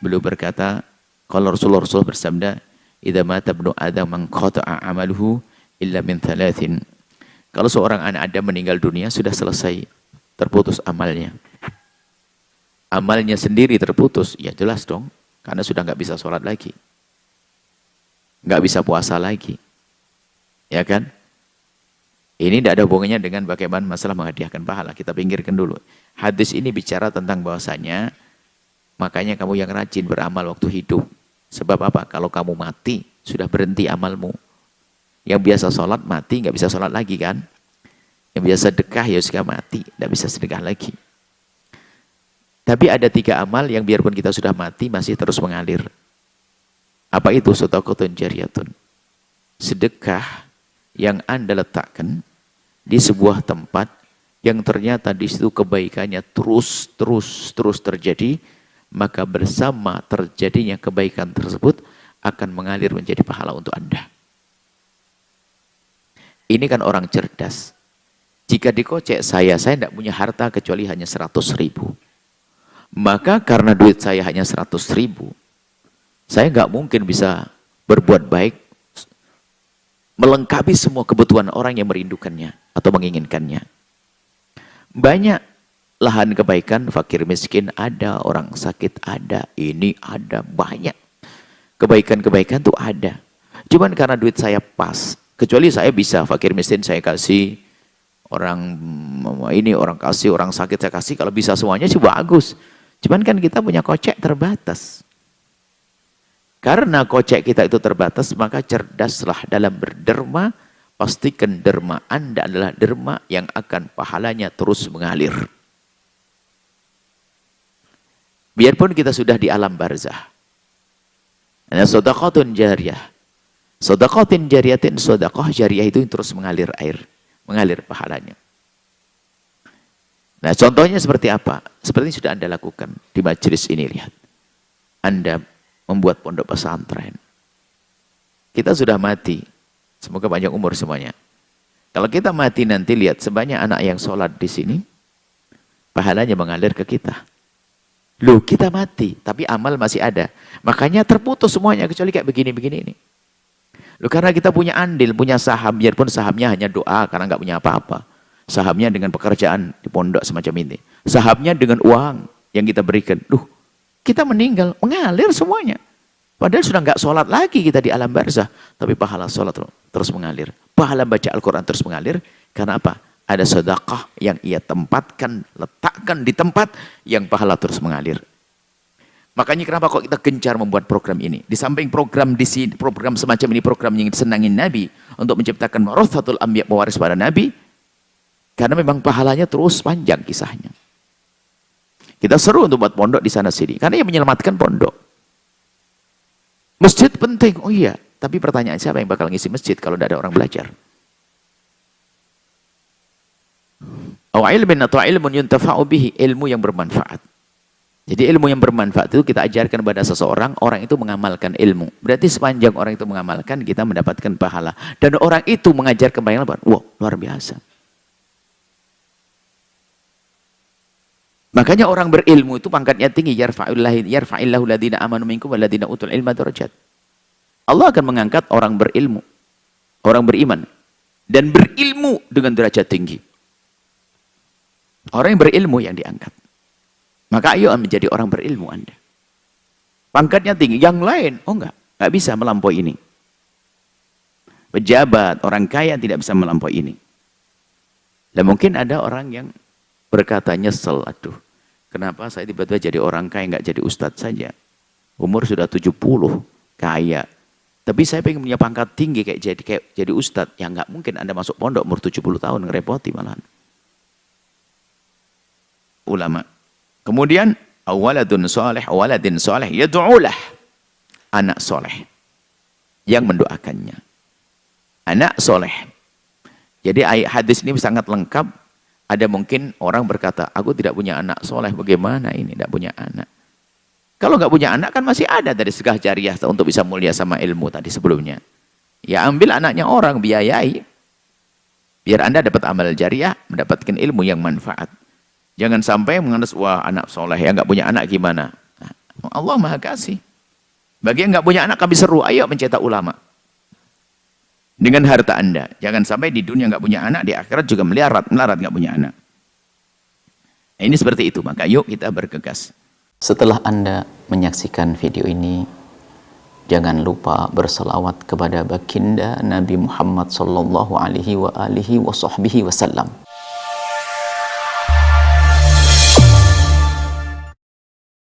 Beliau berkata, kalau Rasulullah bersabda, "Idza mata ibnu Adam man qata'a 'amaluhu illa min thalathin." Kalau seorang anak Adam meninggal dunia, sudah selesai, terputus amalnya. Amalnya sendiri terputus, ya jelas dong, karena sudah nggak bisa sholat lagi, nggak bisa puasa lagi, ya kan? Ini tidak ada hubungannya dengan bagaimana masalah menghadiahkan pahala. Kita pinggirkan dulu. Hadis ini bicara tentang bahwasanya, makanya kamu yang rajin beramal waktu hidup. Sebab apa? Kalau kamu mati, sudah berhenti amalmu. Yang biasa sholat mati, nggak bisa sholat lagi kan? Yang biasa sedekah ya sudah mati, nggak bisa sedekah lagi. Tapi ada 3 amal yang biarpun kita sudah mati, masih terus mengalir. Apa itu? Shadaqatun jariyatun. Sedekah yang Anda letakkan di sebuah tempat yang ternyata di situ kebaikannya terus terjadi, maka bersama terjadinya kebaikan tersebut akan mengalir menjadi pahala untuk Anda. Ini kan orang cerdas. Jika dikocek saya tidak punya harta kecuali hanya 100.000. Maka karena duit saya hanya 100.000, saya nggak mungkin bisa berbuat baik melengkapi semua kebutuhan orang yang merindukannya atau menginginkannya. Banyak lahan kebaikan, fakir miskin ada, orang sakit ada, ini ada, banyak. Kebaikan-kebaikan itu ada. Cuman karena duit saya pas, kecuali saya bisa, fakir miskin saya kasih, orang ini, orang kasih, orang sakit saya kasih, kalau bisa semuanya sih bagus. Cuman kan kita punya kocek terbatas. Karena kocek kita itu terbatas, maka cerdaslah dalam berderma. Pastikan derma Anda adalah derma yang akan pahalanya terus mengalir. Biarpun kita sudah di alam barzah. Ada shadaqatun jariyah. Shadaqatun jariyatin, shadaqah jariyah itu terus mengalir air, mengalir pahalanya. Nah, contohnya seperti apa? Seperti yang sudah Anda lakukan di majelis ini, lihat. Anda membuat pondok pesantren. Kita sudah mati. Semoga panjang umur semuanya. Kalau kita mati nanti, lihat sebanyak anak yang sholat di sini, pahalanya mengalir ke kita. Loh, kita mati, tapi amal masih ada. Makanya terputus semuanya, kecuali kayak begini-begini ini. Loh, karena kita punya andil, punya saham, biarpun sahamnya hanya doa, karena nggak punya apa-apa. Sahamnya dengan pekerjaan di pondok semacam ini. Sahamnya dengan uang yang kita berikan. Loh, kita meninggal, mengalir semuanya. Padahal sudah nggak sholat lagi kita di alam barzah. Tapi pahala sholat terus mengalir. Pahala baca Al-Quran terus mengalir. Karena apa? Ada sedekah yang ia tempatkan, letakkan di tempat yang pahala terus mengalir. Makanya kenapa kok kita gencar membuat program ini? Di samping program di sini, program semacam ini, program yang disenangin Nabi untuk menciptakan warathatul anbiya, pewaris para Nabi. Karena memang pahalanya terus panjang kisahnya. Kita seru untuk buat pondok di sana sini. Karena yang menyelamatkan pondok. Masjid penting, oh iya. Tapi pertanyaan, siapa yang bakal ngisi masjid kalau tidak ada orang belajar? Atau ilmun yuntafa'u bihi, ilmu yang bermanfaat. Jadi ilmu yang bermanfaat itu kita ajarkan kepada seseorang, orang itu mengamalkan ilmu. Berarti sepanjang orang itu mengamalkan, kita mendapatkan pahala. Dan orang itu mengajarkan banyak orang, wow, luar biasa. Makanya orang berilmu itu pangkatnya tinggi. Yarfa'illahu ladina amanu minkum waladina utul ilma darajat. Allah akan mengangkat orang berilmu, orang beriman, dan berilmu dengan derajat tinggi. Orang yang berilmu yang diangkat. Maka ayo menjadi orang berilmu Anda. Pangkatnya tinggi. Yang lain, oh enggak bisa melampaui ini. Pejabat, orang kaya tidak bisa melampaui ini. Dan mungkin ada orang yang berkata nyesel, aduh, kenapa saya tiba-tiba jadi orang kaya, nggak jadi ustadz saja. Umur sudah 70, kaya. Tapi saya pengen punya pangkat tinggi kayak jadi ustadz. Ya nggak mungkin Anda masuk pondok umur 70 tahun, ngerepoti malahan. Ulama. Kemudian, awaladun soleh, awaladin soleh, yadu'ulah. Anak soleh. Yang mendoakannya. Anak soleh. Jadi hadis ini sangat lengkap. Ada mungkin orang berkata, aku tidak punya anak soleh, bagaimana ini, tidak punya anak. Kalau nggak punya anak kan masih ada dari sedekah jariyah untuk bisa mulia sama ilmu tadi sebelumnya. Ya ambil anaknya orang, biayai. Biar Anda dapat amal jariyah, mendapatkan ilmu yang manfaat. Jangan sampai menganggap, wah anak soleh, ya nggak punya anak gimana. Nah, Allah Maha Kasih. Bagi yang nggak punya anak, kami seru, ayo mencetak ulama. Dengan harta Anda. Jangan sampai di dunia nggak punya anak, di akhirat juga melarat nggak punya anak. Nah, ini seperti itu, maka yuk kita bergegas. Setelah Anda menyaksikan video ini, jangan lupa berselawat kepada baginda Nabi Muhammad sallallahu alaihi wa alihi wa sahbihi wasallam.